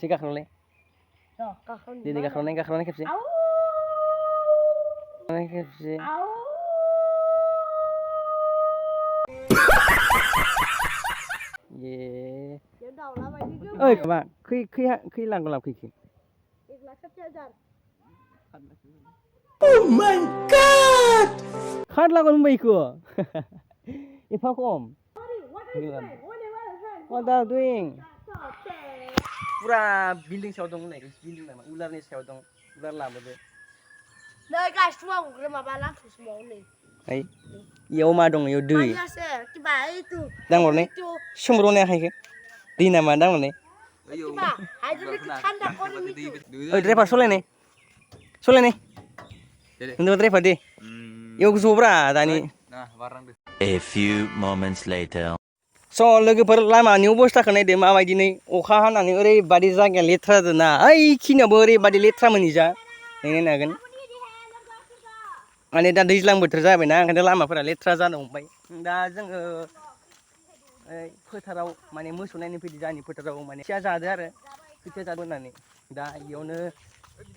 खेबसे गाखोलाय दिनै गाखोनाय खेबसे खेबसे ये ओइ माबा खै लांगौ लांफैखो Oh my god! Hard lawan baikku. If aku om. What are you doing? Pura building sayaw dong nih, building mana? Ular nih sayaw dong, ular lama deh. Nah guys, semua udah mabalan tuh semua nih. Ay, iya oma dong, iya dui. Banyak sih, kiba itu. Dang warne, sumber warne apa ini? Di nama dang warne. Kiba, aja nih kanda korin itu. Oh driver soleh nih. Untuk driver deh. Yuk sobra tani. A few moments later. So लोगोफोर लामानि अबस्थाखौ नायदो माबायदि नै अखा हानानै ओरैबादि जायगाया लेथ्रा जादोंना ओइ खिनियावबो ओरैबादि लेथ्रा मोनहैजा नायनो हागोन माने दा दैज्लां बोथोर जाबायना ओंखायनो लामाफोरा लेथ्रा जानो हमबाय दा जोङो फोथाराव माने मोसौ नायनो फैदो जानि फोथाराव माने खोथिया जादो आरो खोथिया जादो होननानै दा इयावनो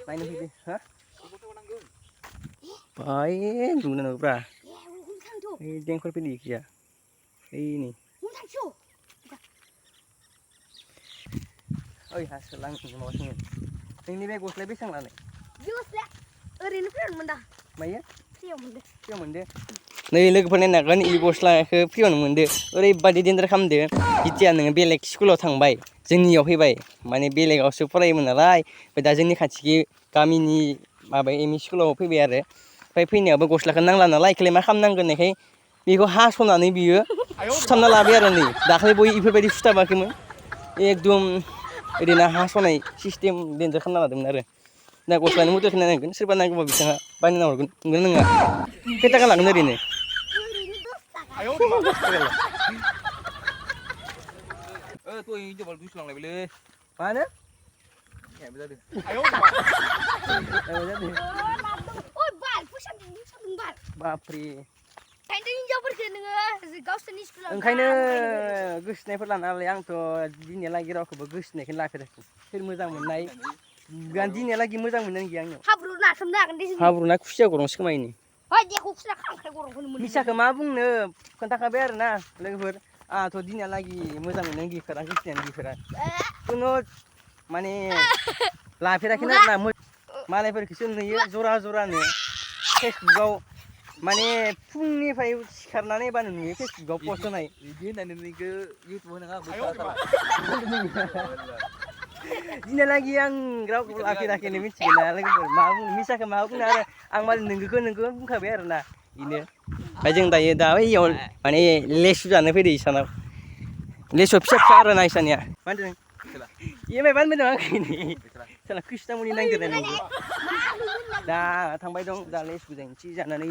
नायनो फैदो हा बाय दुनानोब्रा ओइ देंखर फैदो इखिया ओइ नै ओइ हासोलां माबा सोङो नोंनि बे गस्लाया बेसेबां लानाय गस्लाया ओरैनो फ्रियावनो मोनदां मायो फ्रियाव मोनदो नै लोगोफोर नायनो हागोन इ गस्लाखौ फ्रियावनो मोनदो ओरैबादि देन्जार खालामदो जेथिया नोङो बेलेग स्कुलाव थांबाय जोंनियाव फैबाय माने बेलेगावसो फरायोमोन नालाय ओमफ्राय दा जोंनि खाथि गामिनि माबा एमइ स्कुलाव फैबाय आरो ओमफ्राय फैनायावबो गस्लाखौ नांला नालाय इखौलाय मा खालामनांगोन होननायखाय बेखौ हास'नानै बियो सुथाबना लाबाय आरो नै दाख्लै बय इफोरबायदि सुथाबाखैमोन एकदम ओरैनो हास'नाय सिस्टेम देन्जार खालामना लादोंमोन आरो दा गस्लानि मडेलखौ नायनांगोन सोरबा नांगौबा बिथाङा बायना हरगोन नंगौ नङा खै थाखा लागोन ओरैनो 10 ตัวนี้จะบอลดูสลองอะไรไปเลยมาเนอะแข่งไปแล้วดิโอ้ยบ้านผู้ชายบ้าน बाप्रे खायनो हिनजावफोरखौ नोङो गावसोरनि स्कुलाव ओंखायनो गोसोनायफोर लानानै आंथ' दिनैहालागै रावखौबो गोसोनायखौनो लाफेराखै सोर मोजां मोननाय दिनैहालागै मोजां मोननाय गैया आंनियाव हाब्रु नाथामनो हागोन दे हाब्रु ना खुसिया गरंसो खोमा इनि ओइ देखौ खुसिया खांख्राइ गरंखौनो मोनो मिसाखौ मा बुंनो खोन्थाखाबाय आरो ना लोगोफोर आंहाथ' दिनैहालागै मोजां मोननाय गैफेरा गोसोनायानो गैफेरा खुनु माने लाफेराखैनो आरोना मालायफोरखौसो नुयो जरा जरानो फेसबुकाव माने फुंनिफ्राय सिखारनानै बानो नुयो फेसबुकाव पस्ट होनाय बिदि होननानै नोंखौ इउटुबाव नङा दिनैहालागै आं रावखौबो लाफेराखैनो मिथिगोन ना लोगोफोर मा बुंनो मिसाखौ मा बुंनो आरो आं माने नोंखौ बुंखाबाय आरो ना बेनो ओमफ्राय जों दायो दा बैयाव माने लेसु जानो फैदो इसानाव लेसु फिसा फिसा आरो ना इसानिया मा होनदों इएमआइ बानबोदों आंखौ साला कृष्णमणि नांगिरनाय नंगौ दा थांबाय दं दा लेसु जायनोसै जानानै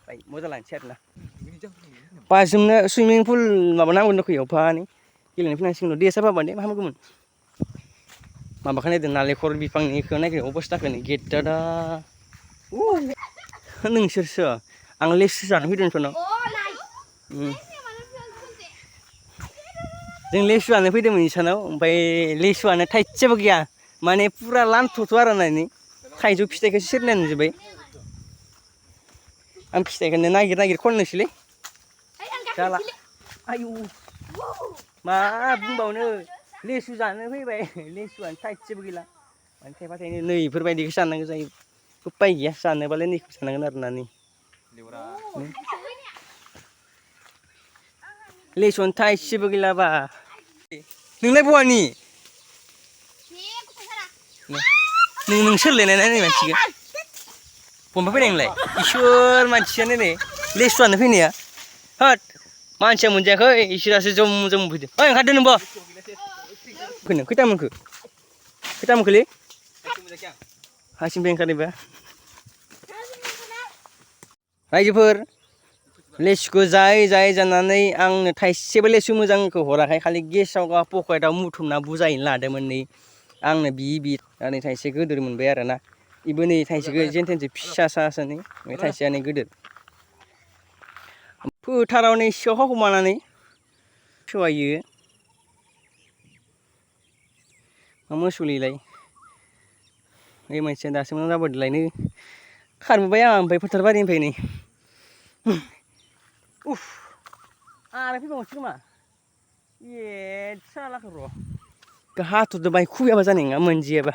बाय मोजां लानोसै आरो ना बाजोंनो सुइमिं पुल माबा नांगौ दंखैयो फानि गेलेनो फैनांसिगोन दैया साफा बान्दै मा हामगौमोन माबाखौ नायदों नालेंखर बिफांनिखौ नायदों अबस्थाखौ गेटदा नोंसोरसो आं लेसु जानो फैदों नोंसोरनाव जों लेसु जानो फैदोंमोन इसानाव ओमफ्राय लेसुआनो थाइसेबो गैया माने फुरा लान्थ'थ' आरो नायनि थाइजौ फिथाइखौसो सेरनाय नुजोब्बाय आं फिथाइखौनो नागिर खननोसैलै जाला आयु मा बुंबावनो लेसु जानो फैबाय लेसुआनो थाइसेबो गैला माने थाइफा थाइनै नै इफोरबायदिखौ जानांगौ जायो उपाय गैया जानोबालाय नैखौ जानांगोन आरो ना नै लेसुआनो थाइसेबो गैलाबा नोंलाय बहानि नों सोरलायनाय नाय मानसिखौ बहा फैनाय नोंलाय इसोर मानसियानो नै लेसुआनो फैनाया होद मानसिया मोनजायाखै इसोरासो जम फैदों ओइ ओंखारदो नोंबो फैनो खैथा मोनखोलै हासिंनिफ्राय ओंखारनायबा रायजोफोर लेसुखौ जायै जानानै आंनो थाइसेबो लेसु मोजांखौ हराखै खालि गेसाव पकेटाव मुथुमना बुजायनो लादोंमोन नै आंनो बि नै थाइसे गोदोर मोनबाय आरो ना इबो नै थाइसेखौ जेनथेनसो फिसा सासो नै थाइसेया नै गोदोर फोथाराव नै सिखाव हमानानै सहायो मा मोसौलिलाय ओइ मोनसेया दासो मोजां जाबोदोलायनो खारबोबाय आं ओमफ्राय फोथार बारिनिफ्राय नै उफ आरो फैबावनोसै खोमा ए सालाखौ र' हाथरदो बाय खुबैयाबा जानाय नङा मोनजियाबा